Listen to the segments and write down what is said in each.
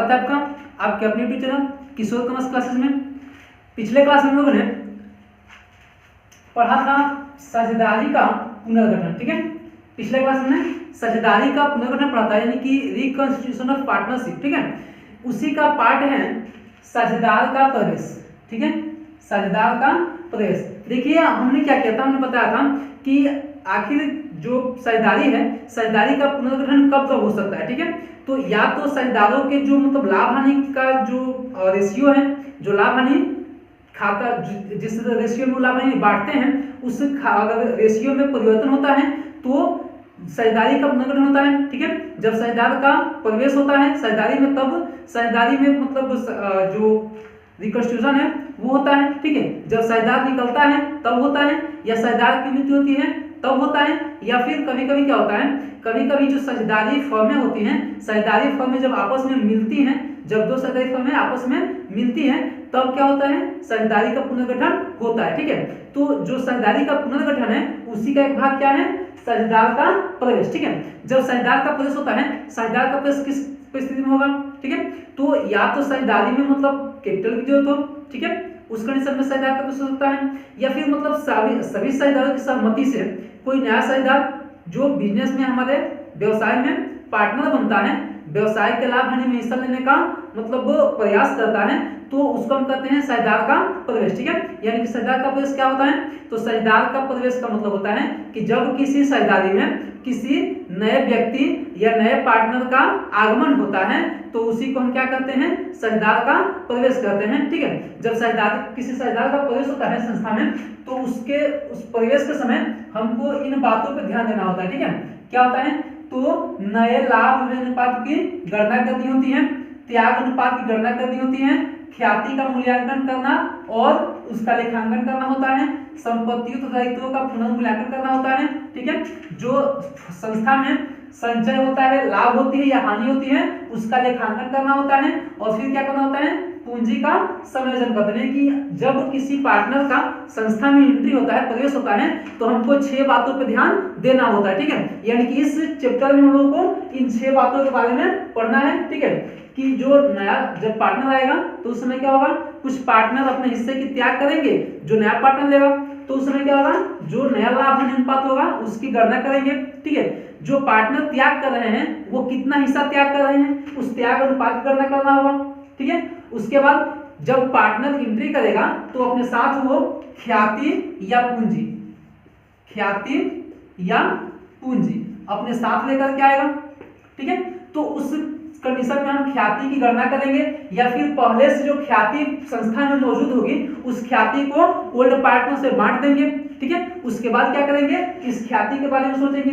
स्वागत है आपका आपके अपने यूट्यूब चैनल किशोर कॉमर्स क्लासेस में। पिछले क्लास में हम लोगों ने पढ़ा था साझेदारी का पुनर्गठन। ठीक है, पिछले क्लास में साझेदारी का पुनर्गठन पढ़ा था, यानी कि रिकॉन्स्टिट्यूशन ऑफ पार्टनरशिप। ठीक है, उसी का पार्ट है साझेदार का प्रवेश। ठीक है, साझेदार का प्रवेश। देखिए हमने क्या किया था, हमने बताया था कि आखिर जो साझेदारी है, साझेदारी का पुनर्गठन कब कब हो सकता है। ठीक है, तो या तो साझेदारों के जो मतलब लाभ हानि का जो रेशियो है, जो लाभ हानि खाता जिस रेशियो में लाभ हानि बांटते हैं, उस अगर रेशियो में परिवर्तन होता है तो साझेदारी का पुनर्गठन होता है। ठीक है, जब साझेदार का प्रवेश होता है साझेदारी में, तब साझेदारी में मतलब जो रिकॉन्स्टिट्यूशन है वो होता है। ठीक है, जब साझेदार निकलता है तब होता है, या साझेदार की मृत्यु होती है तब होता है, या फिर कभी कभी क्या होता है, कभी कभी जो साझेदारी फर्में होती हैं, साझेदारी फर्में जब आपस में मिलती हैं, जब दो साझेदारी फर्में आपस में मिलती हैं तब क्या होता है, साझेदारी का पुनर्गठन होता है। ठीक है, तो जो साझेदारी का पुनर्गठन है उसी का एक भाग क्या है, साझेदार का प्रवेश। ठीक है, जब साझेदार का प्रवेश होता है, साझेदार का प्रवेश किस परिस्थिति में होगा। ठीक है, तो या तो साझेदारी में मतलब कैपिटल की जरूरत हो, ठीक है, उस कंडीशन में साझेदार का प्रवेश होता है, या फिर मतलब सभी साझेदारों की सहमति से कोई नया साझेदार जो बिजनेस में हमारे व्यवसाय में पार्टनर बनता है, व्यवसाय के लाभ हानि में हिस्सा लेने का मतलब प्रयास करता है, तो उसको हम कहते हैं साझेदार का प्रवेश। ठीक है, यानी कि साझेदार का प्रवेश क्या होता है, तो साझेदार का प्रवेश का मतलब होता है कि जब किसी साझेदारी में किसी नए व्यक्ति या नए पार्टनर का आगमन होता है तो उसी को हम क्या करते हैं, साझेदार का प्रवेश करते हैं। ठीक है, जब साझेदार किसी साझेदार का प्रवेश होता है संस्था में, तो उसके उस प्रवेश के समय हमको इन बातों पर ध्यान देना होता है। ठीक है, क्या होता है, तो नए लाभ अनुपात की गणना करनी होती है, त्याग अनुपात की गणना करनी होती है, ख्याति का मूल्यांकन करना और उसका लेखांकन करना होता है, संपत्तियों तथा दायित्वों का पुनर्मूल्यांकन करना होता है। ठीक है, जो संस्था में संचय होता है, लाभ होती है या हानि होती है, उसका लेखांकन करना होता है, और फिर क्या करना होता है, पूंजी का समायोजन करते हैं। कि जब किसी पार्टनर का संस्था में एंट्री होता है, प्रवेश होता है, तो हमको 6 बातों पर ध्यान देना होता है। ठीक है, यानी कि इस चैप्टर में हम लोगों को इन 6 बातों के बारे में पढ़ना है। ठीक है, कि जो नया जब पार्टनर आएगा तो उस समय क्या होगा, कुछ पार्टनर अपने हिस्से की त्याग करेंगे, जो नया पार्टनर लेगा तो उस समय क्या होगा, जो नया लाभ अनुपात होगा उसकी गणना करेंगे। ठीक है, जो पार्टनर त्याग कर रहे हैं वो कितना हिस्सा त्याग कर रहे हैं, उस त्याग अनुपात की गणना करना होगा। ठीक है, उसके बाद जब पार्टनर एंट्री करेगा तो अपने साथ वो ख्याति या पूंजी, ख्याति या पूंजी अपने साथ लेकर के आएगा। ठीक है, तो उस कंडीशन में हम ख्याति की गणना करेंगे, या फिर पहले से जो ख्याति संस्था में मौजूद होगी उस ख्याति को ओल्ड पार्टनर से बांट देंगे। ठीक है, उसके बाद क्या करेंगे, इस ख्याति के बारे में सोचेंगे।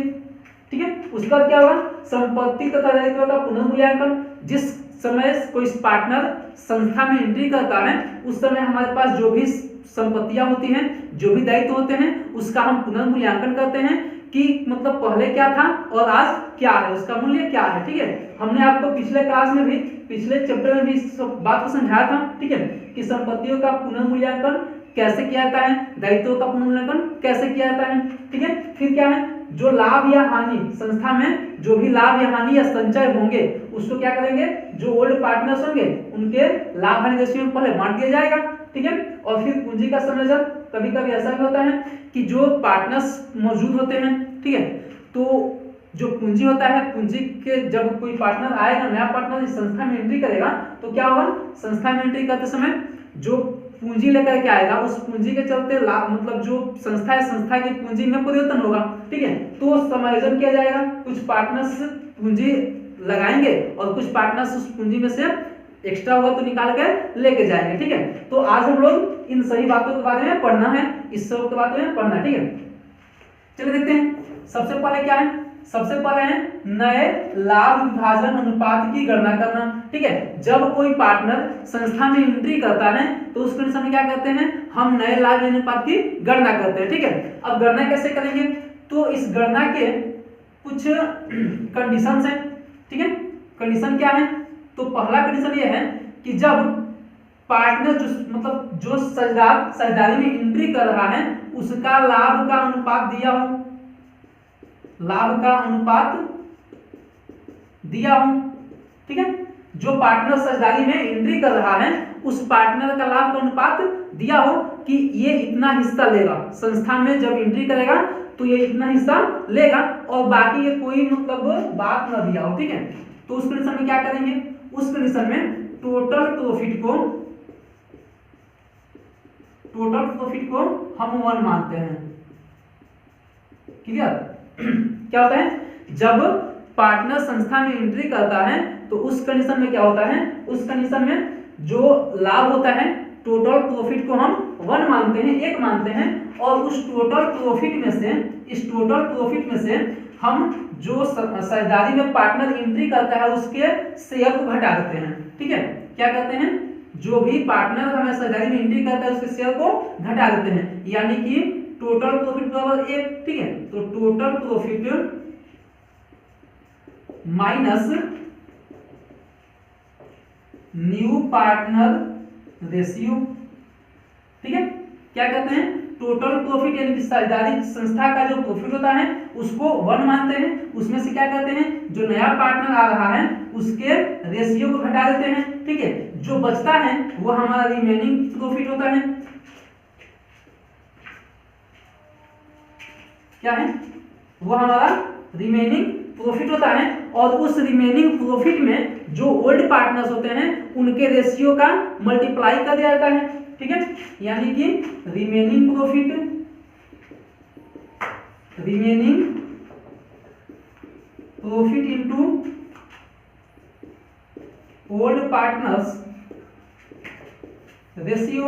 ठीक है, उसका क्या होगा, संपत्ति तथा दायित्व का पुनर्मूल्यांकन। जिस समय कोई पार्टनर संस्था में एंट्री करता है उस समय हमारे पास जो भी संपत्तियां होती हैं, जो भी दायित्व होते हैं, उसका हम पुनर्मूल्यांकन करते हैं कि मतलब पहले क्या था और आज क्या है, उसका मूल्य क्या है। ठीक है, हमने आपको पिछले क्लास में भी, पिछले चैप्टर में भी इस बात को समझाया था। ठीक है, कि संपत्तियों का पुनर्मूल्यांकन कैसे किया जाता है, दायित्वों का पुनर्मूल्यांकन कैसे किया जाता है। ठीक है, फिर क्या है, जो लाभ या हानि संस्था में जो भी लाभ या हानि या संचय होंगे उसको क्या करेंगे, जो ओल्ड पार्टनर्स होंगे उनके लाभ हानि रेशियो में पहले बांट दिया जाएगा। ठीक है, और फिर पूंजी का समायोजन। कभी कभी ऐसा भी होता है कि जो पार्टनर्स मौजूद होते हैं, ठीक है, तो जो पूंजी होता है, पूंजी के जब कोई पार्टनर आएगा, नया पार्टनर इस संस्था में एंट्री करेगा तो क्या होगा, संस्था में एंट्री करते समय जो पूंजी लेकर के आएगा उस पूंजी के चलते लाभ मतलब जो संस्था है, संस्था की पूंजी में परिवर्तन होगा। ठीक है, तो समायोजन किया जाएगा, कुछ पार्टनर्स पूंजी लगाएंगे और कुछ पार्टनर्स उस पूंजी में से एक्स्ट्रा होगा तो निकाल कर लेके जाएंगे। ठीक है, तो आज हम लोग इन सही बातों के बारे में पढ़ना है, इस सब के बारे में पढ़ना है। ठीक है, चलिए देखते हैं। सबसे पहले क्या है, सबसे पहले है नए लाभ विभाजन अनुपात की गणना करना। ठीक है, जब कोई पार्टनर संस्था में एंट्री करता है तो उस कंडीशन में क्या करते हैं, हम नए लाभ अनुपात की गणना करते हैं। ठीक है, अब गणना कैसे करेंगे, तो इस गणना के कुछ कंडीशंस हैं। ठीक है, कंडीशन क्या है, तो पहला कंडीशन ये है कि जब पार्टनर जो मतलब जो साझेदारी में एंट्री कर रहा है उसका लाभ का अनुपात दिया हो, लाभ का अनुपात दिया हो। ठीक है, जो पार्टनर साझेदारी में एंट्री कर रहा है उस पार्टनर का लाभ का अनुपात दिया हो कि ये इतना हिस्सा लेगा, संस्था में जब एंट्री करेगा तो ये इतना हिस्सा लेगा, और बाकी ये कोई मतलब बात ना दिया हो, ठीक है। तो उस कंडीशन में क्या करेंगे, उस कंडीशन में टोटल प्रॉफिट को हम 1 मानते हैं। क्लियर? क्या होता है, जब पार्टनर संस्था में एंट्री करता है तो उस कंडीशन में क्या होता है, उस कंडीशन में जो लाभ होता है टोटल प्रॉफिट को हम 1 मानते हैं, 1 मानते हैं, और उस टोटल प्रॉफिट में से, इस टोटल प्रॉफिट में से हम जो साझेदारी में पार्टनर एंट्री करता है उसके शेयर को घटा देते हैं, ठीक है। क्या कहते हैं, जो भी पार्टनर हमें साझेदारी में एंट्री करता है उसके शेयर को घटा देते हैं, यानी कि टोटल प्रॉफिट बराबर 1, ठीक है। तो total profit minus new partner ratio, ठीक है। क्या कहते हैं, टोटल प्रॉफिट यानी कि साझेदारी संस्था का जो प्रॉफिट होता है उसको 1 मानते हैं, उसमें से क्या कहते हैं, जो नया पार्टनर आ रहा है उसके रेशियो को घटा देते हैं, ठीक है। जो बचता है वो हमारा रिमेनिंग प्रॉफिट होता है। क्या है, वो हमारा रिमेनिंग प्रॉफिट होता है, और उस रिमेनिंग प्रॉफिट में जो ओल्ड पार्टनर्स होते हैं उनके रेशियो का मल्टीप्लाई कर दिया जाता है, ठीक है। यानी कि remaining profit into old partners ratio,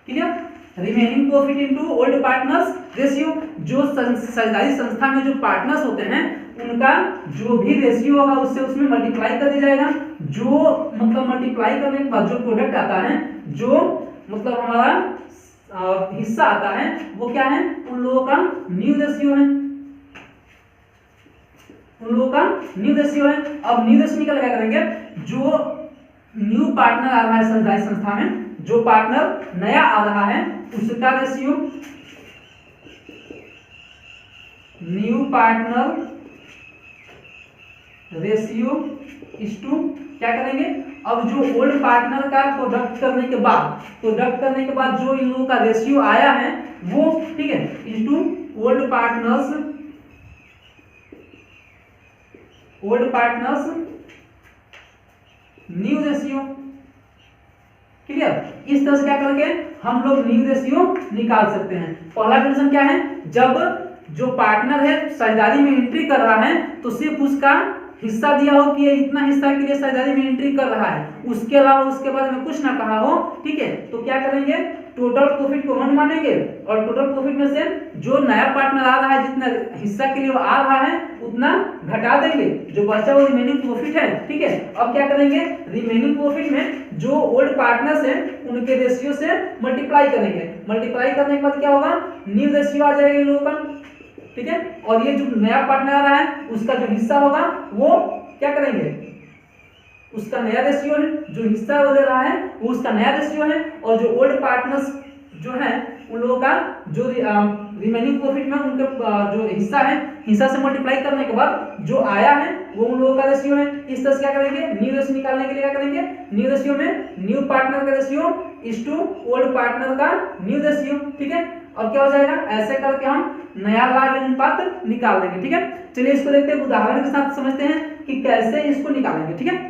clear. Remaining profit into old partners ratio, जो साझेदारी संस्था में जो पार्टनर्स होते हैं उनका जो भी रेशियो होगा उससे उसमें मल्टीप्लाई कर दिया जाएगा। जो मतलब मल्टीप्लाई करने के बाद जो प्रोडक्ट आता है, जो मतलब हमारा हिस्सा आता है वो क्या है, उन लोगों का न्यू रेशियो है, उन लोगों का न्यू रेशियो है। अब न्यू रेशियो निकल क्या करेंगे, जो न्यू पार्टनर आ रहा है साझेदारी संस्था में, जो पार्टनर नया आ रहा है उसका रेशियो, न्यू पार्टनर रेशियो इस टू क्या करेंगे, अब जो ओल्ड पार्टनर का प्रोडक्ट करने के बाद जो इन लोगों का रेशियो आया है वो, ठीक है, इस two old partners new ratio, clear. इस तरह से क्या करके हम लोग न्यू रेशियो निकाल सकते हैं। पहला कंडीशन क्या है, जब जो पार्टनर है साझेदारी में एंट्री कर रहा है तो सिर्फ उसका हिस्सा दिया हो कि ये इतना हिस्सा के लिए साझेदारी में एंट्री कर रहा है, उसके अलावा उसके बारे में कुछ ना कहा हो, ठीक है। तो क्या करेंगे, टोटल प्रॉफिट को 1 मानेंगे, और टोटल प्रॉफिट में से जो नया पार्टनर आ रहा है जितना हिस्सा के लिए वो आ रहा है उतना घटा देंगे, जो बचा वो रिमेनिंग प्रॉफिट है, ठीक है। अब क्या करेंगे, रिमेनिंग प्रॉफिट में जो ओल्ड पार्टनर्स हैं उनके रेशियो से मल्टीप्लाई करेंगे, मल्टीप्लाई करने के बाद क्या होगा, न्यू रेशियो आ जाएगा इन लोगों का, ठीक है। और ये जो नया पार्टनर आ रहा है उसका जो हिस्सा होगा वो क्या करेंगे, उसका नया रेशियो है, जो हिस्सा वो ले रहा है वो उसका नया रेशियो है, और जो ओल्ड पार्टनर्स जो है उन लोगों का जो रिमेनिंग प्रॉफिट में उनका जो हिस्सा है, हिस्सा से मल्टीप्लाई करने के बाद जो आया है वो उन लोगों का रेशियो है। इस तरह से क्या करेंगे, न्यू रेशियो निकालने के लिए क्या करेंगे, न्यू रेशियो में न्यू पार्टनर का रेशियो इस टू ओल्ड पार्टनर का न्यू रेशियो, ठीक है। और क्या हो जाएगा, ऐसे करके हम नया लाभ अनुपात निकाल देंगे, ठीक है। चलिए इसको देखते हैं, उदाहरण के साथ समझते हैं कि कैसे इसको निकालेंगे, ठीक है।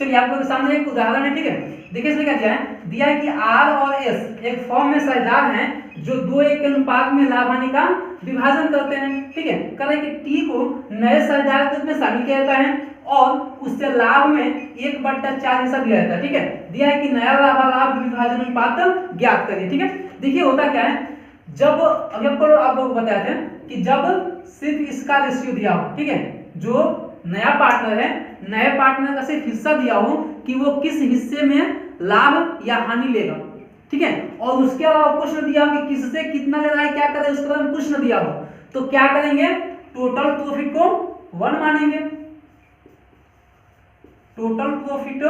चलिए आप लोगों के सामने एक उदाहरण है, ठीक है। देखिए इसमें क्या दिया है कि आर और एस एक फॉर्म में साझेदार हैं जो 2:1 के अनुपात में लाभ हानि का विभाजन करते हैं, ठीक है। कह रहे हैं कि टी को नए साझेदार के रूप में शामिल किया जाता है और उससे लाभ में 1/4 हिस्सा दिया जाता है, ठीक है। दिया है कि नया लाभ विभाजन अनुपात ज्ञात करिए, ठीक है। देखिए होता क्या है, जब अभी आपको आप लोग बताए थे कि जब सिर्फ इसका रेशियो दिया हो, ठीक है, जो नया पार्टनर है, नए पार्टनर का सिर्फ हिस्सा दिया हो कि वो किस हिस्से में लाभ या हानि लेगा, ठीक है, और उसके अलावा कुछ न दिया हो कि किससे कितना ले रहा है, क्या कर रहा है, उसके बारे में कुछ न दिया हो, तो क्या करेंगे, टोटल प्रॉफिट को 1 मानेंगे। Total profit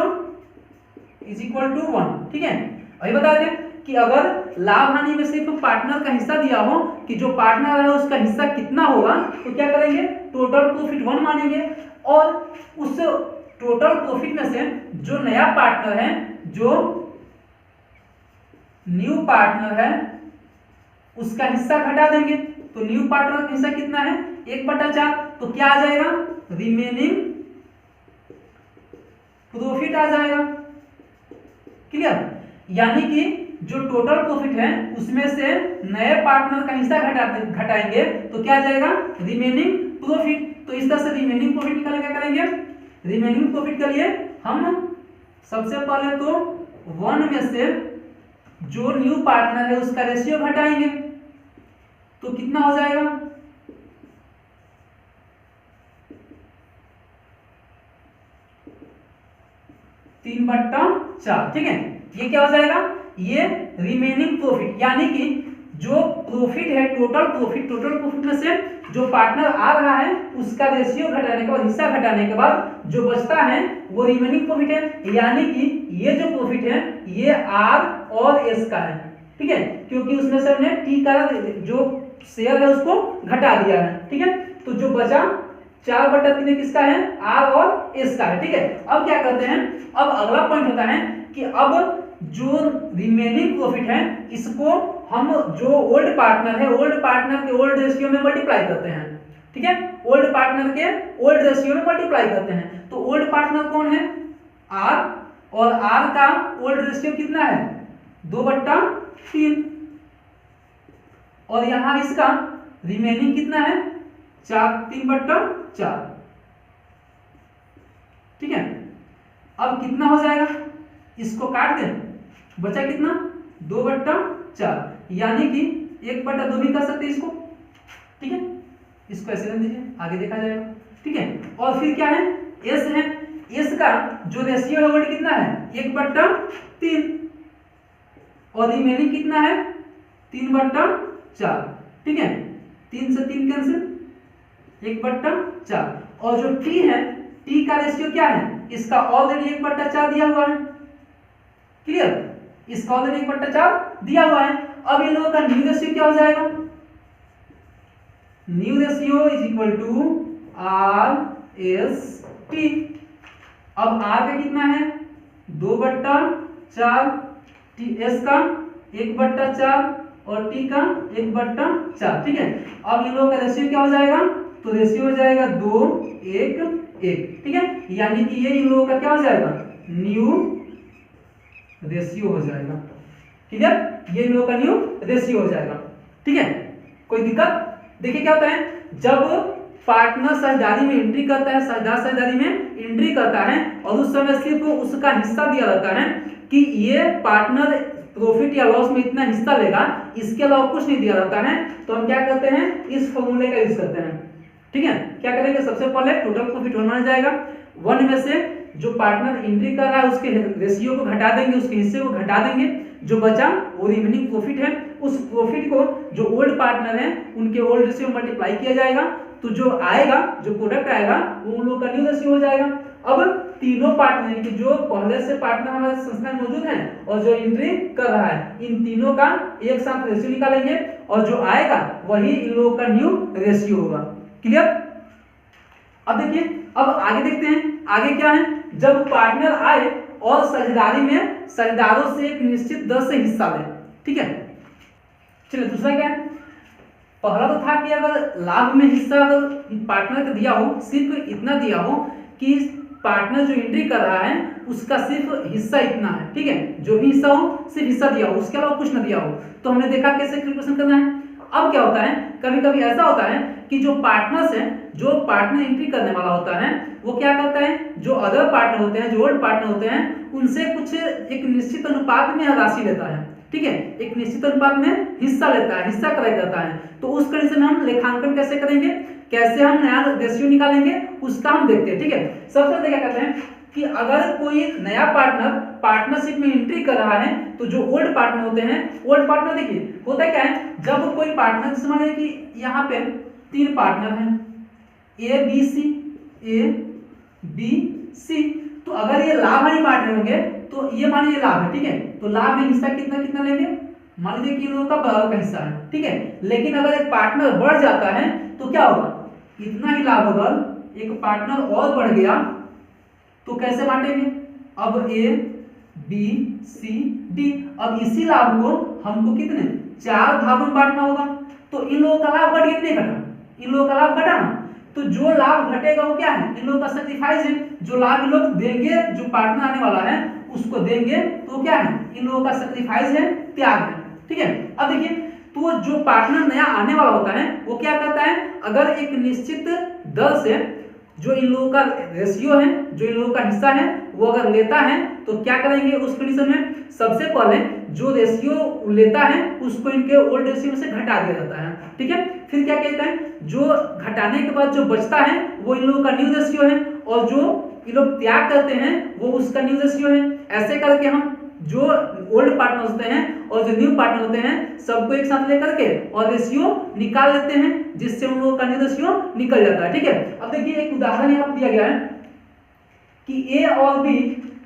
is equal to 1, ठीक है। अभी बता दें कि अगर लाभ हानि में सिर्फ पार्टनर का हिस्सा दिया हो कि जो पार्टनर है उसका हिस्सा कितना होगा, तो क्या करेंगे, टोटल प्रॉफिट 1 मानेंगे। और उस टोटल प्रॉफिट में से जो नया पार्टनर है, जो न्यू पार्टनर है, उसका हिस्सा घटा देंगे। तो न्यू पार्टनर का हिस्सा कितना है, 1/4, तो क्या आ जाएगा, रिमेनिंग प्रॉफिट आ जाएगा। क्लियर? यानी कि जो टोटल प्रॉफिट है उसमें से नए पार्टनर का हिस्सा घटाएंगे तो क्या आ जाएगा, रिमेनिंग प्रॉफिट। तो इस तरह से रिमेनिंग प्रॉफिट निकालने क्या करेंगे, रिमेनिंग प्रॉफिट के लिए हम सबसे पहले तो 1 में से जो न्यू पार्टनर है उसका रेशियो घटाएंगे, तो कितना हो जाएगा, 3/4। ठीक है, ये क्या हो जाएगा, ये रिमेनिंग प्रॉफिट, यानी कि जो प्रॉफिट है, टोटल प्रॉफिट में से जो पार्टनर आ रहा है उसका रेशियो घटाने के बाद, हिस्सा घटाने के बाद जो बचता है वो रिमेनिंग प्रॉफिट है। यानी कि ये जो प्रॉफिट है ये आर और एस का है। ठीक है, क्योंकि उसमें से हमने टी का जो शेयर है उसको घटा दिया है। ठीक है, तो जो बचा 4/3 किसका है, आर और एस का है। ठीक है, अब क्या करते हैं, अब अगला पॉइंट होता है कि अब जो रिमेनिंग प्रॉफिट है इसको हम जो ओल्ड पार्टनर है, ओल्ड पार्टनर के ओल्ड रेशियो में मल्टीप्लाई करते हैं। ठीक है, ओल्ड पार्टनर के ओल्ड रेशियो में मल्टीप्लाई करते हैं। तो ओल्ड पार्टनर कौन है, आर, और आर का ओल्ड रेशियो कितना है, 2/3, और यहां इसका रिमेनिंग कितना है, 3/4। ठीक है, अब कितना हो जाएगा, इसको काट दें, बचा कितना, 2/4, यानी कि 1/2 भी कर सकते हैं इसको। ठीक है, इसको ऐसे रख दीजिए, आगे देखा जाएगा। ठीक है, और फिर क्या है, एस है, एस का जो रेशियो है वो कितना है, 1/3, और रिमेनिंग कितना है, 3/4। ठीक है, 3 से 3 कैंसिल, 1/4, और जो टी है, टी का रेशियो क्या है, इसका ऑलरेडी 1/4 दिया हुआ है। क्लियर, इसका ऑलरेडी 1/4 दिया हुआ है। अब इन लोगों का न्यू रेशियो क्या हो जाएगा, new ratio is equal to R S T. अब आर का कितना है, 2/4, टी एस का 1/4 और टी का 1/4। ठीक है, अब इन लोगों का रेशियो क्या हो जाएगा, तो रेशियो हो जाएगा 2, 1, 1। ठीक है, यानी कि ये इन लोगों का क्या हो जाएगा, न्यू रेशियो हो जाएगा। क्लियर, ये इन लोगों का न्यू रेशियो हो जाएगा। ठीक है, कोई दिक्कत? देखिए क्या होता है, जब पार्टनर साझेदारी में एंट्री करता है, साझेदार साझेदारी में एंट्री करता है और उस समय सिर्फ उसका हिस्सा दिया जाता है कि ये पार्टनर प्रॉफिट या लॉस में इतना हिस्सा लेगा, इसके अलावा कुछ नहीं दिया जाता है, तो हम क्या करते हैं, इस फॉर्मूले का यूज करते हैं। ठीक है, क्या करेंगे, सबसे पहले टोटल प्रॉफिट माना जाएगा, 1 में से जो पार्टनर एंट्री कर रहा है उसके रेशियो को घटा देंगे, उसके हिस्से को घटा देंगे, जो बचा वो रिमेनिंग प्रॉफिट है। उस प्रॉफिट को जो ओल्ड पार्टनर है उनके ओल्ड रेशियो में मल्टीप्लाई किया जाएगा, तो जो आएगा, जो प्रोडक्ट आएगा वो उन लोगों का न्यू रेशियो हो जाएगा। अब तीनों पार्टनर यानी कि जो पहले से पार्टनर हमारे संस्था में मौजूद हैं और जो एंट्री कर रहा है, इन तीनों का एक साथ रेशियो निकालेंगे और जो आएगा वही इन लोगों का न्यू रेशियो होगा। क्लियर? अब देखिए, अब आगे देखते हैं, आगे क्या है, जब पार्टनर आए और साझेदारी में साझेदारों से एक निश्चित दर से हिस्सा ले। ठीक है, चलिए दूसरा क्या है, पहला तो था कि अगर लाभ में हिस्सा अगर पार्टनर का दिया हो, सिर्फ इतना दिया हो कि पार्टनर जो एंट्री कर रहा है उसका सिर्फ हिस्सा इतना है। ठीक है, जो भी हिस्सा हो सिर्फ हिस्सा दिया हो, उसके अलावा कुछ ना दिया हो, तो हमने देखा कैसे कैलकुलेशन करना है। अब क्या होता है, कभी कभी ऐसा होता है कि जो पार्टनर्स हैं, जो पार्टनर एंट्री करने वाला होता है वो क्या करता है, जो अदर पार्टनर होते हैं, जो ओल्ड पार्टनर होते हैं, उनसे कुछ एक निश्चित अनुपात में राशि लेता है। ठीक है, एक निश्चित अनुपात में हिस्सा लेता है, हिस्सा क्रय करता है। तो उस कंडीशन में हम लेखांकन कैसे करेंगे, कैसे हम नया रेशियो निकालेंगे, उसका हम देखते हैं। ठीक है, सबसे पहले क्या कहते हैं कि अगर कोई नया पार्टनर पार्टनरशिप में एंट्री कर रहा है तो जो ओल्ड पार्टनर होते हैं, ओल्ड पार्टनर देखिए होता क्या है, जब कोई पार्टनर, समझिए कि यहाँ पे 3 पार्टनर हैं, A B C, A B C, तो अगर ये लाभ हानि पार्टनर होंगे तो ये मान लीजिए लाभ है। ठीक है, तो लाभ में हिस्सा कितना कितना लेंगे, मान लीजिए कि इन लोगों का बराबर का हिस्सा है। ठीक है, लेकिन अगर एक पार्टनर बढ़ जाता है तो क्या होगा, इतना ही लाभ होगा, एक पार्टनर और बढ़ गया तो कैसे बांटेंगे? अब ए बी सी डी, अब इसी लाभ को हमको कितने 4 भागों में बांटना होगा। तो इन लोगों का लाभ घट गया, नहीं घटा? इन लोगों का लाभ घटा ना, तो जो लाभ घटेगा वो क्या है? इन लोगों का सैक्रिफाइस है। जो लाभ इन लोग देंगे, जो पार्टनर आने वाला है उसको देंगे, तो क्या है? इन लोगों का सैक्रिफाइस है, त्याग है। ठीक है, अब देखिए, तो जो पार्टनर नया आने वाला होता है वो क्या करता है? अगर एक निश्चित दर से जो इन लोगों का रेशियो है, जो इन लोगों का हिस्सा है, वो अगर लेता है तो क्या करेंगे उस कंडीशन में? सबसे पहले जो रेशियो लेता है उसको इनके ओल्ड रेशियो में से घटा दिया जाता है। ठीक है, फिर क्या कहता है? जो घटाने के बाद जो बचता है वो इन लोगों का न्यू रेशियो है, और जो ये लोग त्याग करते हैं वो उसका न्यू रेशियो है। ऐसे करके हम जो ओल्ड पार्टनर होते हैं और जो न्यू पार्टनर होते हैं सबको एक साथ लेकर के और रेशियो निकाल लेते हैं, जिससे उन लोगों का न्यू रेशियो निकल जाता है। ठीक है, अब देखिए एक उदाहरण यहाँ दिया गया है कि ए और बी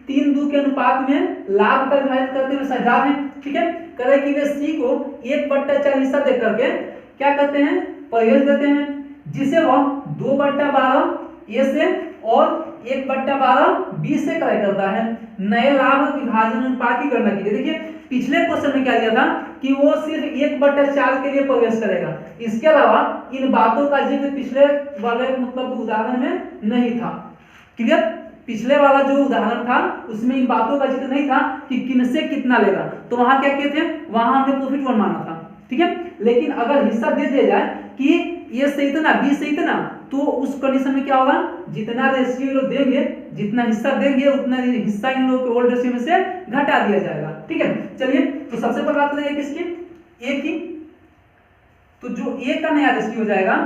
3:2 के अनुपात में लाभ का विभाजन करते हुए साझेदार हैं। ठीक है, करे कि वे सी को 1/4 हिस्सा दे करके क्या करते हैं? परिवेश देते हैं, जिसे वह 2/12 ए से और 1/12 बी से क्रय करता है। नए लाभ विभाजन अनुपात की गणना कीजिए। देखिए पिछले क्वेश्चन में क्या दिया था कि वो सिर्फ 1/4 के लिए प्रवेश करेगा, इसके अलावा इन बातों का जिक्र पिछले वाले मतलब उदाहरण में नहीं था। क्लियर? पिछले वाला जो उदाहरण था उसमें इन बातों का जिक्र नहीं था कि किनसे कितना लेगा, तो वहां क्या कहते हैं? वहां हमने प्रॉफिट वन माना था। ठीक है, लेकिन अगर हिस्सा दे दिया जाए कि ए से इतना बी से इतना, तो उस कंडीशन में क्या होगा? जितना रेशियो लोग देंगे, जितना हिस्सा देंगे उतना हिस्सा इन लोगों के ओल्ड रेशियो में से घटा दिया जाएगा। ठीक है, चलिए तो सबसे पहले बात करेंगे किसकी? ए की। तो जो ए का नया रेशियो हो जाएगा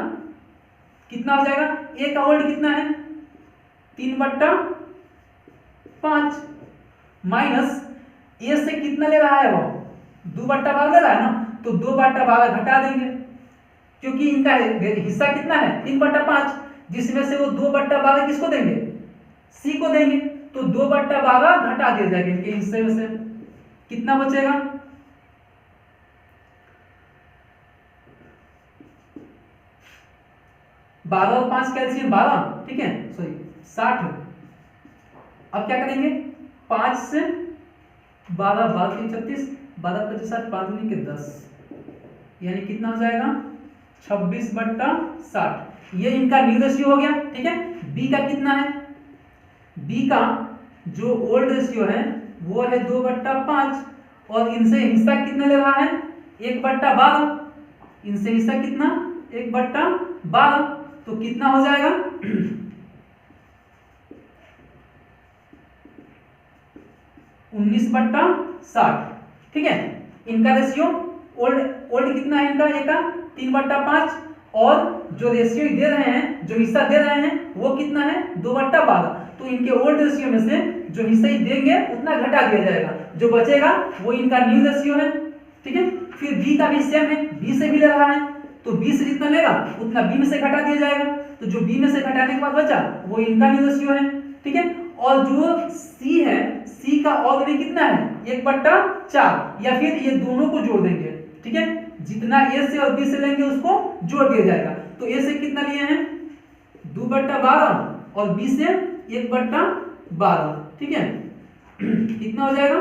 कितना हो जाएगा? ए का ओल्ड कितना है? 3/5 माइनस ए से कितना ले रहा है? वो 2/12 ले रहा है ना, तो 2/12 घटा देंगे, क्योंकि इनका हिस्सा कितना है? 3/5, जिसमें से वो 2/12 किसको देंगे? सी को देंगे, तो 2/12 घटा दिया जाएगा इनके हिस्से में से। कितना बचेगा? 12 और 5 कैल्शियम 12, ठीक है, सॉरी 60। अब क्या करेंगे? 5 से 12, 12 3 36, 12 25 60, 5 दूनी के 10, यानी कितना हो जाएगा? 26/60। ये इनका न्यू रेशियो हो गया। ठीक है, बी का कितना है? बी का जो ओल्ड रेशियो है वो है 2/5, और इनसे हिस्सा कितना ले रहा है? 1/12। इनसे हिस्सा कितना? 1/12, तो कितना हो जाएगा? 19/60। ठीक है, इनका रेशियो ओल्ड कितना है? इनका ए का 3/5, और जो रेशियो दे रहे हैं, जो हिस्सा दे रहे हैं वो कितना है? 2/12। तो इनके ओल्ड रेशियो में से जो हिस्सा ही देंगे उतना घटा दिया जाएगा, जो बचेगा वो इनका न्यू रेशियो है। ठीक है, फिर बी का भी सेम है, बी से भी ले रहा है, तो बी से जितना लेगा उतना बी में से घटा दिया जाएगा, तो जो बी में से घटाने के बाद बचा वो इनका न्यू रेशियो है। ठीक है, और जो सी है, सी का ऑलरेडी कितना है? 1/4, या फिर ये दोनों को जोड़ देंगे। ठीक है, जितना ए से और बी से लेंगे उसको जोड़ दिया जाएगा। तो ए से कितना लिए हैं? 2/12, और बी से 1/12। ठीक है, कितना हो जाएगा?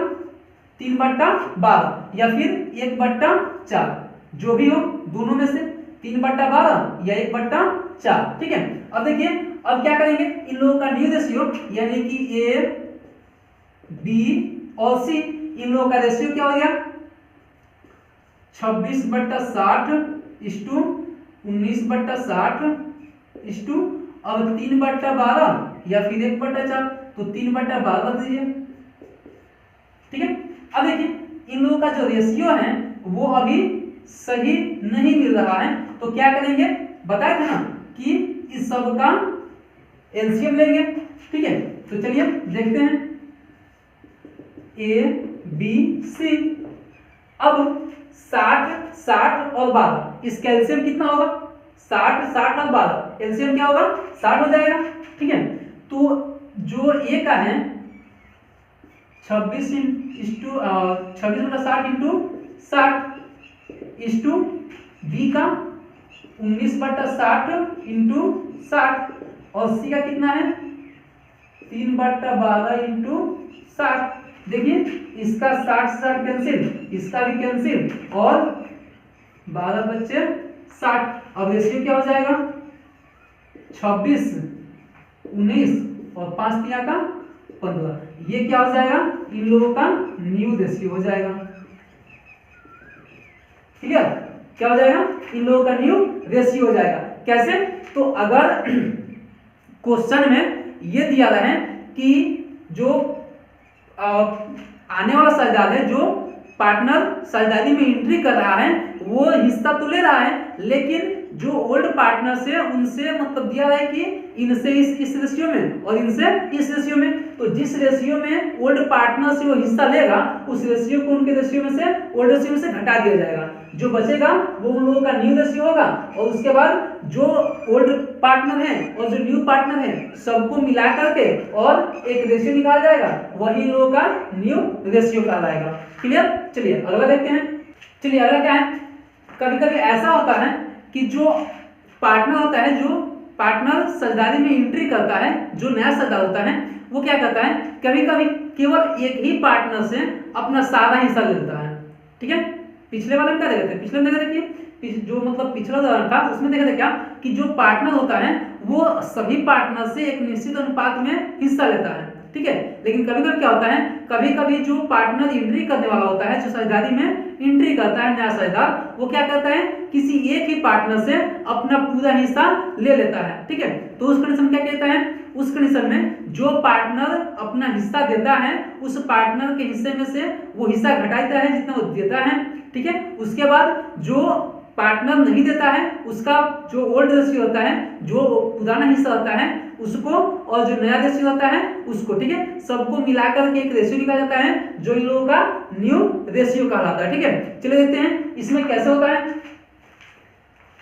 3/12, या फिर 1/4, जो भी हो दोनों में से 3/12 या 1/4। ठीक है, अब देखिए अब क्या करेंगे? इन लोगों का न्यू रेशियो, यानी कि ए बी और सी, इन लोगों का रेशियो क्या हो गया? 26/60 इस्टू 19/60 इस्टू अब 3/12 या फिर 1/4, तो 3/12 रख दीजिए। ठीक है, अब देखिए इन लोगों का जो रेशियो है वो अभी सही नहीं मिल रहा है, तो क्या करेंगे? बताया था ना कि इस सब का एलसीएम लेंगे। ठीक है, तो चलिए देखते हैं। ए बी सी, अब 60 60 और 12, इसका एलसीएम कितना होगा? 60 60 और 12, एलसीएम क्या होगा? 60 हो जाएगा। ठीक है, तो जो ए का है 26 इस्टू 26/60 इंटू 60 इस्टू बी का 19/60 इंटू 60, और सी का कितना है 3/12 इंटू 60। देखिए इसका 60 से 60 कैंसिल, इसका भी कैंसिल, और 12 बच्चे 60। अब रेशियो क्या हो जाएगा 26, 19 और 5 तिया का 15। ये क्या हो जाएगा इन लोगों का न्यू रेशियो हो जाएगा। ठीक है, क्या हो जाएगा इन लोगों का न्यू रेशियो हो जाएगा। कैसे, तो अगर क्वेश्चन में ये दिया रहा है कि जो आने वाला साझेदार है, जो पार्टनर साझेदारी में एंट्री कर रहा है, वो हिस्सा तो ले रहा है, लेकिन जो ओल्ड पार्टनर से उनसे मतलब दिया रहा है कि इनसे इस रेशियो में और इनसे इस रेशियो में, तो जिस रेशियो में ओल्ड पार्टनर से वो हिस्सा लेगा उस रेशियो को उनके रेशियो में से ओल्ड रेशियो में से घटा दिया जाएगा। जो बचेगा वो उन लोगों का न्यू रेशियो होगा, और उसके बाद जो ओल्ड पार्टनर है और जो न्यू पार्टनर है सबको मिला करके और एक रेशियो निकाला जाएगा, वही लोगों का न्यू रेशियो कहलाएगा। क्लियर, चलिए अगला देखते हैं। चलिए अगला क्या है, कभी कभी ऐसा होता है कि जो पार्टनर होता है, जो पार्टनर साझेदारी में एंट्री करता है, जो नया साझेदार होता है, वो क्या करता है कभी कभी केवल एक ही पार्टनर से अपना सारा हिस्सा लेता है। ठीक है, पिछले वाले में क्या देखते थे, पिछले में देखिए जो मतलब पिछला उदाहरण था उसमें देखा था क्या कि जो पार्टनर होता है वो सभी पार्टनर से एक निश्चित अनुपात में हिस्सा लेता है। ठीक है, लेकिन कभी कभी क्या होता है, कभी कभी जो पार्टनर एंट्री करने वाला होता है, जो साझेदारी में एंट्री करता है नया साझेदार, वो क्या करता है किसी एक ही पार्टनर से अपना पूरा हिस्सा ले लेता है। ठीक है, तो उस कंडीशन क्या कहता है, उस कंडीशन में जो पार्टनर अपना हिस्सा देता है उस पार्टनर के हिस्से में से वो हिस्सा घटाता है जितना वो देता है। ठीक है, उसके बाद जो पार्टनर नहीं देता है उसका जो ओल्ड रेशियो होता है, जो पुराना हिस्सा होता है उसको, और जो नया रेशियो होता है उसको, ठीक है, सबको मिलाकर के एक रेशियो निकाला जाता है जो इन लोगों का न्यू रेशियो कहलाता है। ठीक है, चलिए देखते हैं इसमें कैसे होता है।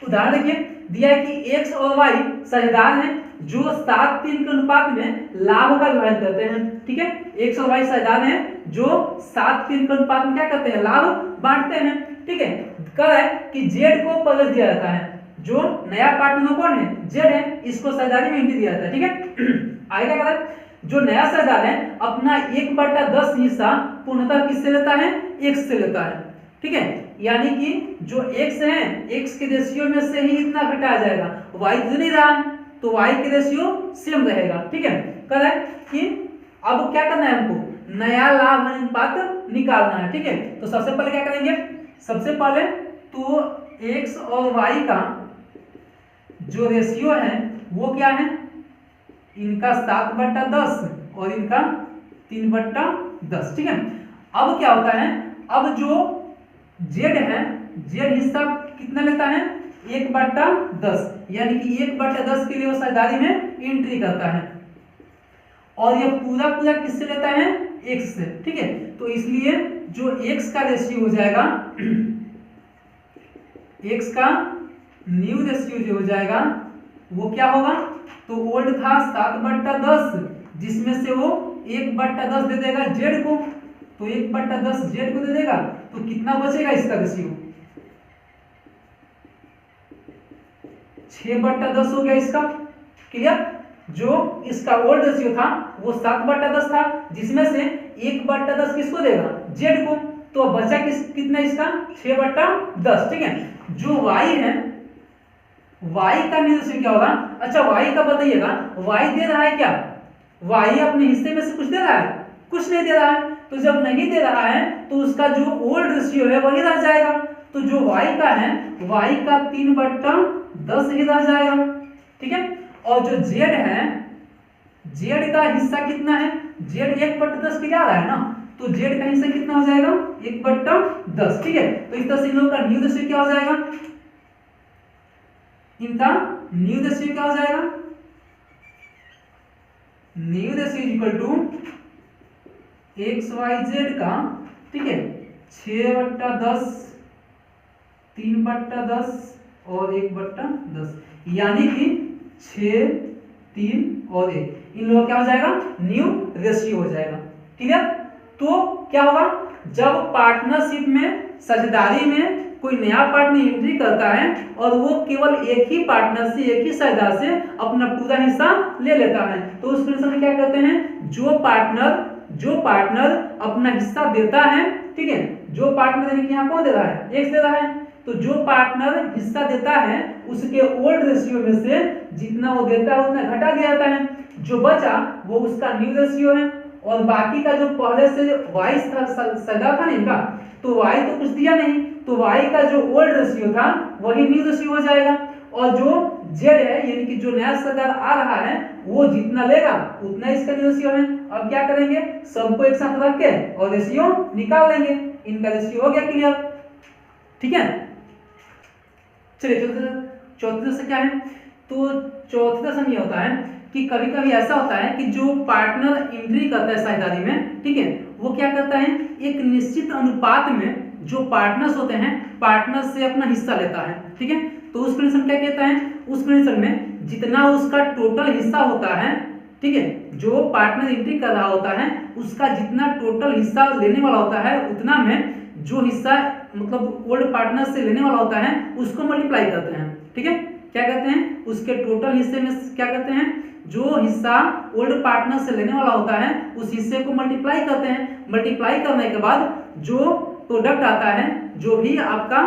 उदाहरण देखिए, दिया है कि x और y साझेदार हैं जो 7:3 के अनुपात में लाभ का विभाजन करते हैं। ठीक है, x और y साझेदार हैं जो 7:3 के अनुपात में क्या करते हैं, लाभ बांटते हैं। ठीक है, कह रहा है कि z को प्रवेश दिया जाता है, जो नया पार्टनर कौन है z है, इसको साझेदारी में एंट्री दिया जाता है। ठीक है, आगे क्या कह रहा है, जो नया साझेदार है अपना 1/10 हिस्सा पूर्णतः किससे लेता है, x से लेता है। ठीक है, यानी कि जो x है x के रेशियो में से ही इतना घटाया जाएगा, y तो नहीं रहा तो y के रेशियो सेम रहेगा। ठीक है, कह रहा है कि अब क्या करना है, हमको नया लाभ अनुपात निकालना है। ठीक है, तो सबसे पहले क्या करेंगे, सबसे पहले तो x और y का जो रेशियो है वो क्या है, इनका 7/10 और इनका 3/10। ठीक है, अब क्या होता है, अब जो z है, z हिस्सा कितना लेता है 1/10, यानी कि 1/10 के लिए वो साझेदारी में एंट्री करता है, और ये पूरा पूरा किससे लेता है, x से। ठीक है, तो इसलिए जो x का रेशियो हो जाएगा, x का न्यू रेशियो जो हो जाएगा वो क्या होगा, तो ओल्ड था 7/10 जिसमें से वो 1/10 दे देगा z को, तो 1/10 z को दे देगा, तो कितना बचेगा इसका रेशियो 6/10 हो गया इसका। क्लियर, जो इसका ओल्ड रेशियो था वो 7/10 था जिसमें से 1/10 किसको देगा, z को, तो बचा कितना इसका 6/10। ठीक है, जो y है y का रेशियो क्या होगा, अच्छा y का बताइएगा, y दे रहा है क्या, y अपने हिस्से में से कुछ दे रहा है, कुछ नहीं दे रहा है, तो जब नहीं दे रहा है तो उसका जो ओल्ड रेशियो है वही रह जाएगा, तो जो y का है y का 3/10 ही रह जाएगा। ठीक है, और जो z है, z का हिस्सा कितना है, z 1/10 के क्या रहा है ना, तो z का हिस्सा कितना हो जाएगा 1/10। ठीक है, तो इस तरह से इन लोगों का न्यू रेशियो क्या हो जाएगा, इनका न्यू रेशियो क्या हो जाएगा, new ratio equal to XYZ का, ठीक है, 6/10, 3/10 और 1/10, यानी कि 6, 3 और 1, इन लोगों क्या हो जाएगा, न्यू रेशियो हो जाएगा। ठीक है, तो क्या होगा, जब पार्टनरशिप में साझेदारी में कोई नया पार्टनर एंट्री करता है और वो केवल एक ही पार्टनर से, एक ही साझेदार से अपना पूरा हिस्सा ले लेता है, तो उस कंडीशन में क्या कहते हैं, जो पार्टनर अपना हिस्सा देता है, ठीक है, जो पार्टनर यानी कि यहाँ कौन दे रहा है, एक्स दे रहा है, तो जो पार्टनर हिस्सा देता है उसके ओल्ड रेशियो में से जितना वो देता है उतना घटा दिया जाता है, जो बचा वो उसका न्यू रेशियो है, और बाकी का जो पहले से वाई साझेदार था ना इनका, तो वाई तो कुछ दिया नहीं, तो वाई का जो ओल्ड रेशियो था वही न्यू रेशियो हो जाएगा, और जो जेड है यानी कि जो नया साझेदार आ रहा है वो जितना लेगा उतना इसका न्यू रेशियो है। अब क्या करेंगे, सबको एक साथ रख के और रेशियो निकाल लेंगे, इनका रेशियो हो गया क्लियर, ठीक है। चलिए चौथी दशा क्या है, तो चौथी दशा में ये होता है कि कभी कभी ऐसा होता है कि जो पार्टनर एंट्री करता है साझेदारी में, ठीक है, वो क्या करता है, एक निश्चित अनुपात में जो पार्टनर्स होते हैं पार्टनर से अपना हिस्सा लेता है, ठीक है, तो उस कंडीशन क्या कहता है, उस कंडीशन में जितना उसका टोटल हिस्सा होता है, ठीक है, जो पार्टनर एंट्री कर रहा होता है उसका जितना टोटल हिस्सा लेने वाला होता है उतना में जो हिस्सा मतलब ओल्ड पार्टनर से लेने वाला होता है उसको मल्टीप्लाई करते हैं, ठीक है, क्या कहते हैं, उसके टोटल हिस्से में क्या कहते हैं, जो हिस्सा ओल्ड पार्टनर से लेने वाला होता है उस हिस्से को मल्टीप्लाई करते हैं, मल्टीप्लाई करने के बाद जो प्रोडक्ट आता है, जो भी आपका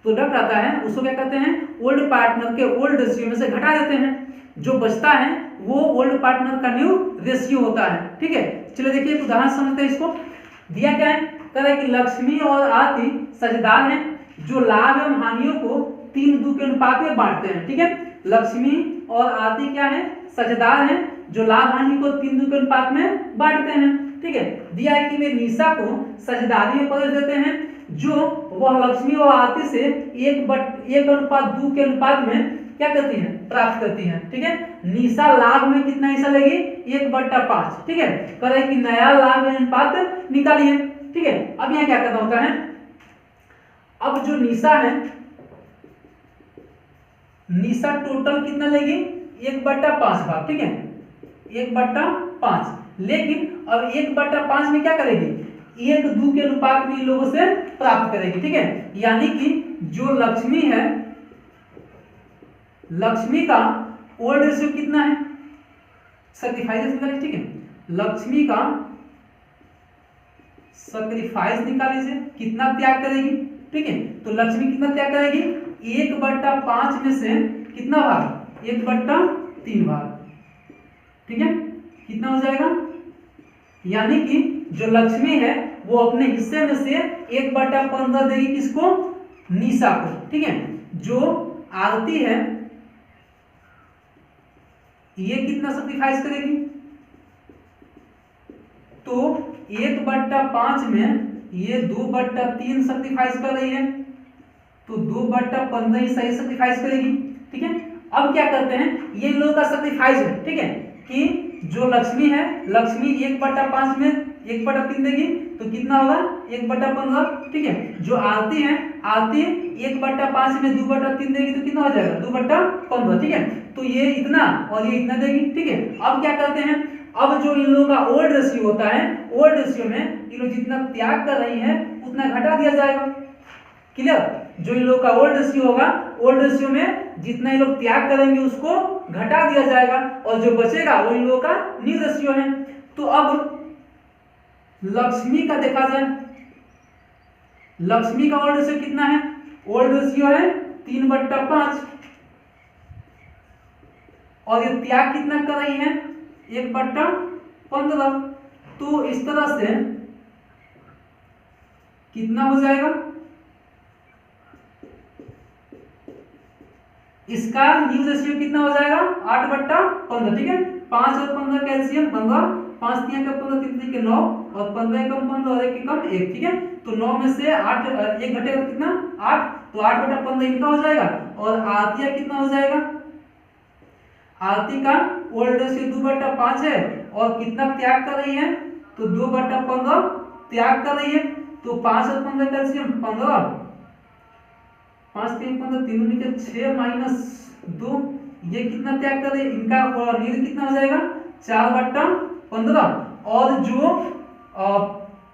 प्रोडक्ट आता है उसको क्या कहते हैं, ओल्ड पार्टनर के ओल्ड रेशियो में से घटा देते हैं, जो बचता है वो ओल्ड पार्टनर का न्यू रेशियो होता है, ठीक है। चलिए देखिए एक उदाहरण समझते हैं इसको, दिया क्या है, कह रहा है कि लक्ष्मी और आरती साझेदार हैं जो लाभ एवं हानियों को 3:2 के अनुपात में बांटते हैं, ठीक है, लक्ष्मी और आरती क्या है, साझेदार हैं जो लाभ हानि को 3:2 के अनुपात में बांटते हैं, ठीक है। दिया है कि वे निशा को साझेदारी में प्रवेश देते हैं जो वह लक्ष्मी और आरती से 1:2 के अनुपात में क्या करती है, प्राप्त करती है, ठीक है। निशा लाभ में कितना हिस्सा लेगी, 1/5, ठीक है, कह रहा है कि नया लाभ अनुपात निकालिए, ठीक है। अब यहाँ क्या करना होता है, अब जो निशा है, निशा टोटल कितना लेगी, 1/5 भाग, ठीक है, 1/5, लेकिन अब 1/5 में क्या करेगी, 1:2 के अनुपात में इन लोगों से प्राप्त करेगी, ठीक है, यानी कि जो लक्ष्मी है, लक्ष्मी का ओल्ड रेशियो कितना है, 75 निकालिए, ठीक है, लक्ष्मी का सैक्रिफाइस निकाल लीजिए, कितना त्याग करेगी, ठीक है, तो लक्ष्मी कितना त्याग करेगी, 1/5 में से कितना भाग, 1/3 भाग, ठीक है, कितना हो जाएगा, यानी कि जो लक्ष्मी है वो अपने हिस्से में से 1/15 देगी किसको, निशा को, ठीक है। जो आरती है ये कितना सैक्रिफाइस करेगी, तो 1/5 में ये 2/3 सैक्रिफाइस कर रही है, तो 2/15 ही सही सैक्रिफाइस करेगी, ठीक है। अब क्या करते हैं, ये लोगों का सैक्रिफाइस है, ठीक है, कि जो लक्ष्मी है, लक्ष्मी 1/5 में 1/3 देगी तो कितना होगा, 1/15, ठीक है। जो आरती है, आरती 1/5 में 2/3 देगी तो कितना हो जाएगा, 2/15, ठीक है, तो ये इतना और ये इतना देगी, ठीक है। अब क्या करते हैं, अब जो इन लोगों का ओल्ड रेशियो होता है, ओल्ड रेशियो में इन लोग जितना त्याग कर रही हैं उतना घटा दिया जाएगा, क्लियर। जो इन लोग का ओल्ड रेशियो होगा, ओल्ड रेशियो में जितना ये लोग त्याग करेंगे उसको घटा दिया जाएगा, और जो बचेगा वो इन लोगों का न्यू रेशियो है। तो अब लक्ष्मी का देखा जाए, लक्ष्मी का ओल्ड रेशियो कितना है, ओल्ड रेशियो है 3/5, और ये त्याग कितना कर रही है, 1/15, तो इस तरह से कितना हो जाएगा, इसका न्यू रेशियो कितना हो जाएगा, 8/15, ठीक है। 5 और 15 का एलसीएम 15, 5 3 का 15, 3 के 9, और 15 कम 15 और 1 कम 1, ठीक है। तो 9 में से 8 1 घटेगा तो कितना, 8, तो 8/15 इनका हो जाएगा, और आरती कितना हो जाएगा, आरती का ओल्ड रेशियो 2/5 है, और कितना त्याग कर रही है, तो 2/15 त्याग कर रही है, तो 5 और 15 का एलसीएम 15, 5 3 15, तीनों निकले 6 - 2, ये कितना त्याग कर रही है, इनका नीड कितना हो जाएगा, 4/15, और जो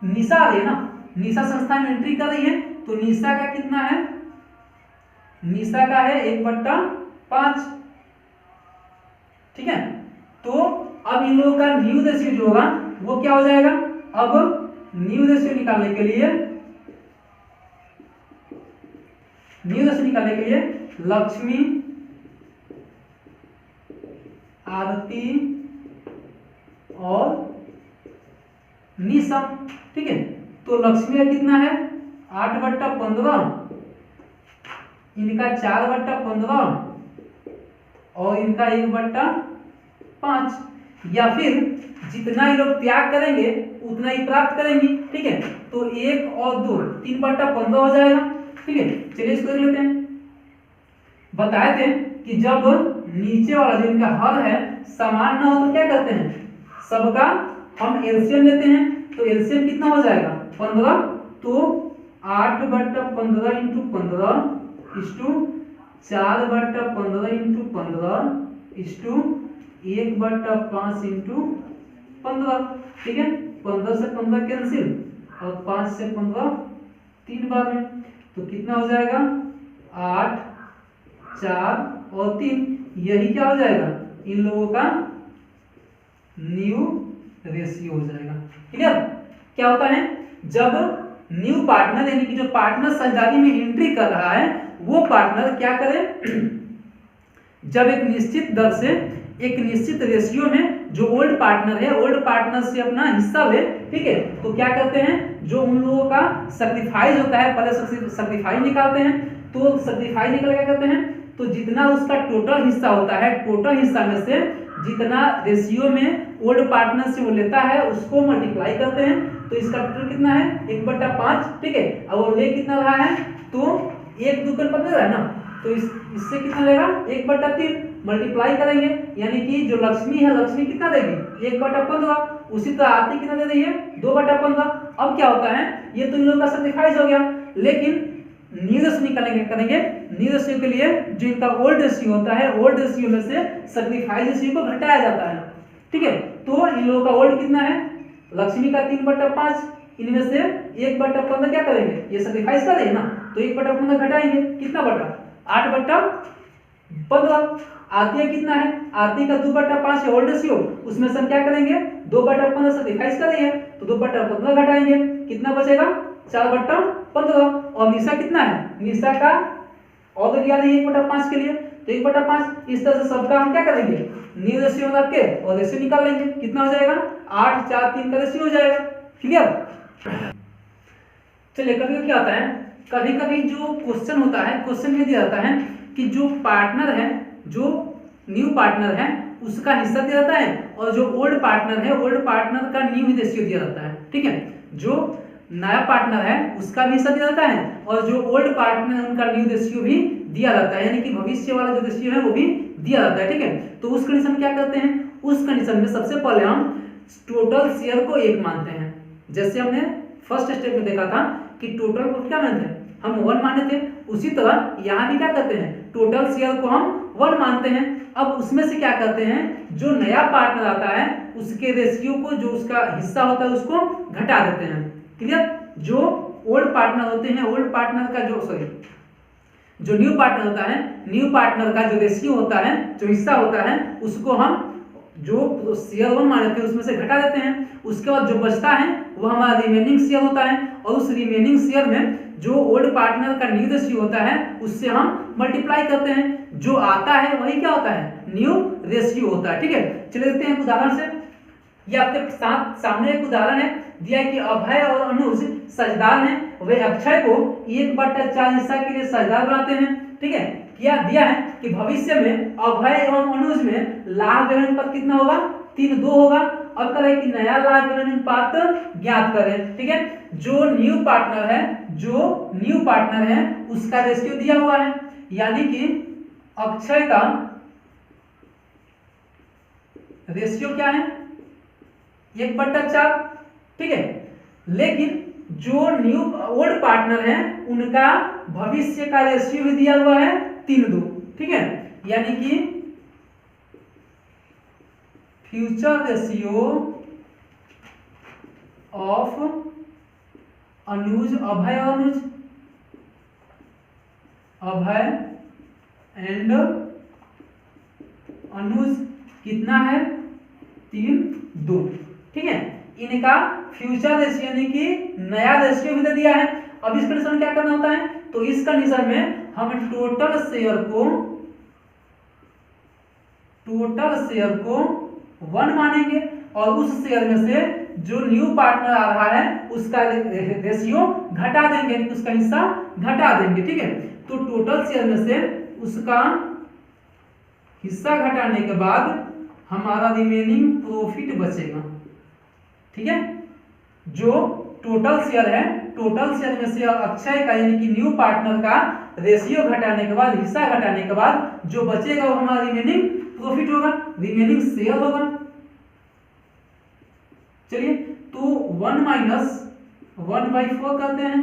निशा है ना, निशा संस्था में एंट्री कर रही है तो निशा का कितना है, निशा का है 1/5, ठीक है। तो अब इन लोगों का न्यू रेशियो जो होगा वो क्या हो जाएगा, अब न्यू रेशियो निकालने के लिए, न्यू रेशियो निकालने के लिए लक्ष्मी, आरती और निशा, ठीक है। तो लक्ष्मी का कितना है 8/15, इनका 4/15 और इनका 1/5, या फिर जितना ये लोग त्याग करेंगे उतना ही प्राप्त करेंगी, ठीक है। तो 1 और 2 3/15 हो जाएगा, ठीक है। चलिए इसको देख लेते हैं। बताए थे कि जब नीचे वाला जो इनका हर है समान ना हो तो क्या करते हैं, सबका हम एलसीएम लेते हैं। तो एलसीएम कितना हो जाएगा 15, तो 8/15 into 15 is to 4/15 into 15 is to 1/5 into 15, ठीक है। 15 से 15 कैंसिल और 5 से 15 3 बार में, तो कितना हो जाएगा 8, 4 और 3, यही क्या हो जाएगा इन लोगों का न्यू रेशियो हो जाएगा। क्लियर। क्या होता है जब न्यू पार्टनर यानी कि जो पार्टनर साझेदारी में एंट्री कर रहा है वो पार्टनर क्या करे, जब एक निश्चित दर से एक निश्चित रेशियो में जो ओल्ड पार्टनर है ओल्ड पार्टनर से अपना हिस्सा ले, ठीक है। तो क्या करते हैं जो उन लोगों का सैक्रिफाइस होता है, पहले सैक्रिफाइस निकालते हैं। तो सैक्रिफाइस निकल क्या करते हैं, तो जितना उसका टोटल हिस्सा होता है टोटल हिस्सा में से जितना रेशियो में ओल्ड पार्टनर से वो लेता है उसको मल्टीप्लाई करते हैं। तो इसका टोटल कितना है 1/5, ठीक है। अब वो ले कितना रहा है, तो 1 2 कर रहा है ना, तो इससे कितना लेगा 1/3 मल्टीप्लाई करेंगे, यानी कि जो लक्ष्मी है लक्ष्मी कितना देगी 1/15। उसी तरह आरती कितना दे रही है 2/15। अब क्या होता है ये तो इन लोगों का सैक्रिफाइस हो गया, लेकिन न्यू रेशियो निकालेंगे करेंगे। न्यू रेशियो के लिए जो इनका ओल्ड रेशियो होता है ओल्ड रेशियो में से सैक्रिफाइस रेशियो को घटाया जाता है, ठीक है। तो इन लोगों का ओल्ड कितना है, लक्ष्मी का 3/5, इनमें से 1/15 क्या करेंगे, ये सैक्रिफाइस करेंगे ना, तो 1/15 घटाएंगे, कितना बटा 8/15। आरती का कितना है, आरती का 2/5 है ओल्ड रेशियो, उसमें से हम क्या करेंगे 2/15 सैक्रिफाइस करेंगे, तो 2/15 घटाएंगे, कितना बचेगा 4/15। और निशा कितना है, निशा का और दिया नहीं 1/5 के लिए, तो 1/5। इस तरह से सबका हम क्या करेंगे न्यू रेशियो रख के और रेशियो निकाल लेंगे, कितना हो जाएगा 8 4 3 का रेशियो हो जाएगा। क्लियर। चलिए कभी क्या होता है, कभी कभी जो क्वेश्चन होता है क्वेश्चन में दिया जाता है कि जो पार्टनर है जो न्यू पार्टनर है उसका हिस्सा दिया जाता है और जो ओल्ड पार्टनर है ओल्ड पार्टनर का न्यू रेशियो दिया जाता है, ठीक है। जो नया पार्टनर है उसका भी हिस्सा दिया जाता है और जो ओल्ड पार्टनर है उनका न्यू रेशियो भी दिया जाता है, यानी कि भविष्य वाला जो रेशियो है वो भी दिया जाता है, ठीक है। तो उस कंडीशन में क्या करते हैं, उस कंडीशन में सबसे पहले हम टोटल शेयर को 1 मानते हैं। जैसे हमने फर्स्ट स्टेप में देखा था कि टोटल को क्या मानते हैं हम 1 माने थे, उसी तरह यहाँ भी क्या करते हैं टोटल शेयर को हम 1 मानते हैं। अब उसमें से क्या करते हैं जो नया पार्टनर आता है उसके रेशियो को जो उसका हिस्सा होता है उसको घटा देते हैं। क्लियर। जो ओल्ड पार्टनर होते हैं ओल्ड पार्टनर का जो न्यू पार्टनर होता है न्यू पार्टनर का जो रेशियो होता है जो हिस्सा होता है उसको हम जो शेयर 1 माने थे उसमें से घटा देते हैं। उसके बाद जो बचता है वो हमारा रिमेनिंग शेयर होता है और उस रिमेनिंग शेयर में जो ओल्ड पार्टनर का न्यू रेशियो होता है उससे हम मल्टीप्लाई करते हैं, जो आता है वही क्या होता है न्यू रेशियो होता है, ठीक है। चलिए देखते हैं उदाहरण से। ये आपके साथ सामने एक उदाहरण है दिया कि अभय और अनुज साझेदार हैं, वे अक्षय को 1/4 हिस्सा के लिए साझेदार बनाते हैं, ठीक है। क्या दिया है कि भविष्य में अभय एवं अनुज में लाभ विवरण अनुपात कितना होगा 3:2 होगा। अब करें कि नया लाभ विवरण अनुपात ज्ञात करें, ठीक है। जो न्यू पार्टनर है उसका रेशियो दिया हुआ है, यानी कि अक्षय का रेशियो क्या है 1/4, ठीक है। लेकिन जो न्यू ओल्ड पार्टनर है उनका भविष्य का रेशियो भी दिया हुआ है 3:2, ठीक है। यानी कि फ्यूचर रेशियो ऑफ अनुज अभय और अनुज अभय एंड अनुज कितना है 3:2, ठीक है। इनका फ्यूचर रेशियो यानी कि नया रेशियो भी दे दिया है। अब इस कंडीशन में क्या करना होता है, तो इस कंडीशन में हम टोटल शेयर को 1 मानेंगे और उस शेयर में से जो न्यू पार्टनर आ रहा है उसका रेशियो घटा देंगे, यानी उसका हिस्सा घटा देंगे, ठीक है। तो टोटल शेयर में से उसका हिस्सा घटाने के बाद हमारा रिमेनिंग प्रॉफिट बचेगा, ठीक है। जो टोटल शेयर है, टोटल शेयर में से अक्षय का यानी कि न्यू पार्टनर का रेशियो घटाने के बाद, हिस्सा घटाने के बाद जो बचेगा वो हमारा रिमेनिंग प्रॉफिट होगा, रिमेनिंग शेयर होगा। चलिए, तो 1 - 1/4 करते हैं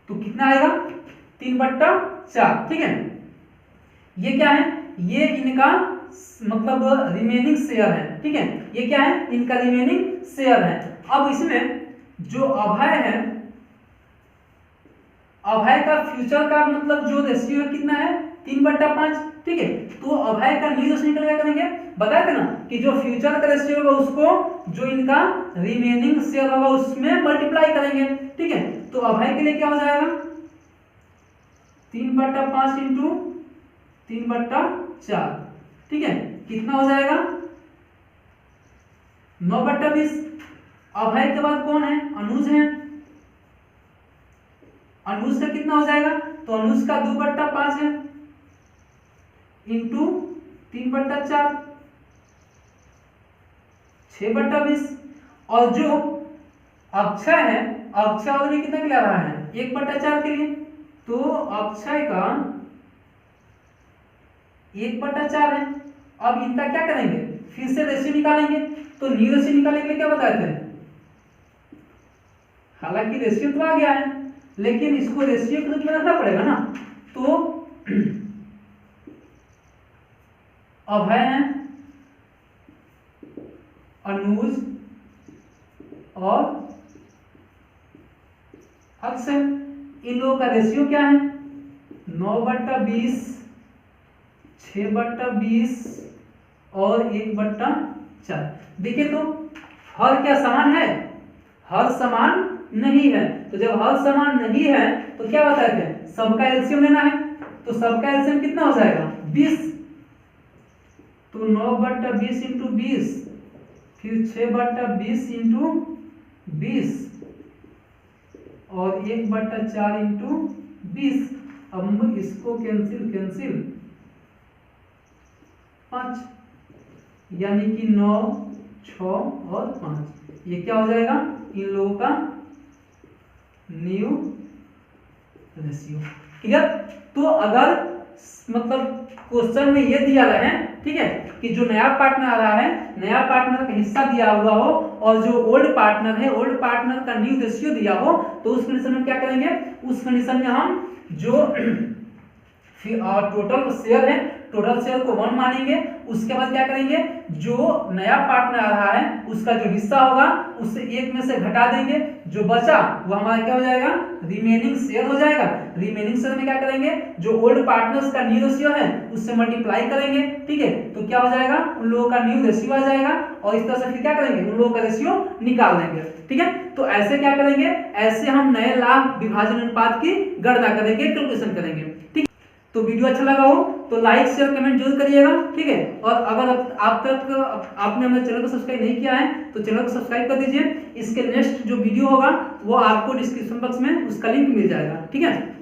तो कितना आएगा 3/4, ठीक है। ये क्या है, ये इनका मतलब रिमेनिंग शेयर है, ठीक है। ये क्या है, इनका रिमेनिंग शेयर है। अब इसमें जो अभय है, अभय का फ्यूचर का मतलब जो रेशियो है कितना है 3/5, ठीक है। तो अभय का न्यू रेशियो निकल क्या करेंगे, बताए थे ना कि जो फ्यूचर का रेशियो होगा उसको जो इनका रिमेनिंग शेयर होगा उसमें मल्टीप्लाई करेंगे, ठीक है। तो अभय के लिए क्या हो जाएगा 3/5 इंटू 3/4, ठीक है। कितना हो जाएगा 9/20। अभय के बाद कौन है, अनुज है। अनुज का कितना हो जाएगा, तो अनुज का 2/5 है इंटू 3/4, 6/20। और जो अक्षय है, अक्षय ऑलरेडी कितना के लिए आ रहा है 1/4 के लिए, तो अक्षय का 1/4 है। अब इनका क्या करेंगे, फिर से रेशियो निकालेंगे। तो न्यू रेशियो निकालने के लिए क्या बताए थे, हालांकि रेशियो तो आ गया है लेकिन इसको रेशियो के रूप में रखना पड़ेगा ना। तो अभय है, अनुज और अक्षय, इन लोगों का रेशियो क्या है 9/20, 6/20 और 1/4। देखिए तो हर क्या समान है, हर समान नहीं है। तो जब हर समान नहीं है तो क्या बताते हैं, सबका एलसीएम लेना है। तो सबका एलसीएम कितना हो जाएगा 20। तो 9/20 इंटू 20, फिर 6/20 इंटू 20 और 1/4 इंटू 20। अब इसको कैंसिल 5, यानी कि 9, 6 और 5। ये क्या हो जाएगा, इन लोगों का न्यू रेशियो, ठीक है। तो अगर मतलब क्वेश्चन में ये दिया है, ठीक है, कि जो नया पार्टनर आ रहा है, नया पार्टनर का हिस्सा दिया हुआ हो और जो ओल्ड पार्टनर है, ओल्ड पार्टनर का न्यू रेशियो दिया हो, तो उस कंडीशन में क्या करेंगे, उस कंडीशन में हम जो टोटल शेयर है, टोटल शेयर को 1 मानेंगे। उसके बाद क्या करेंगे, जो नया पार्टनर आ रहा है उसका जो हिस्सा होगा उससे 1 में से घटा देंगे, जो बचा वो हमारा क्या हो जाएगा रिमेनिंग शेयर हो जाएगा। रिमेनिंग शेयर में क्या करेंगे, जो ओल्ड पार्टनर्स का न्यू रेशियो है उससे मल्टीप्लाई करेंगे, ठीक है। तो क्या हो जाएगा, उन लोगों का न्यू रेशियो आ जाएगा और इस तरह से फिर क्या करेंगे, उन लोगों का रेशियो निकाल देंगे, ठीक है। तो ऐसे क्या करेंगे, ऐसे हम नए लाभ विभाजन अनुपात की गणना करेंगे, कैलकुलेशन करेंगे, ठीक। तो वीडियो अच्छा लगा हो तो लाइक शेयर कमेंट जरूर करिएगा, ठीक है। और अगर आप तक आपने हमारे चैनल को सब्सक्राइब नहीं किया है तो चैनल को सब्सक्राइब कर दीजिए। इसके नेक्स्ट जो वीडियो होगा वो आपको डिस्क्रिप्शन बॉक्स में उसका लिंक मिल जाएगा, ठीक है।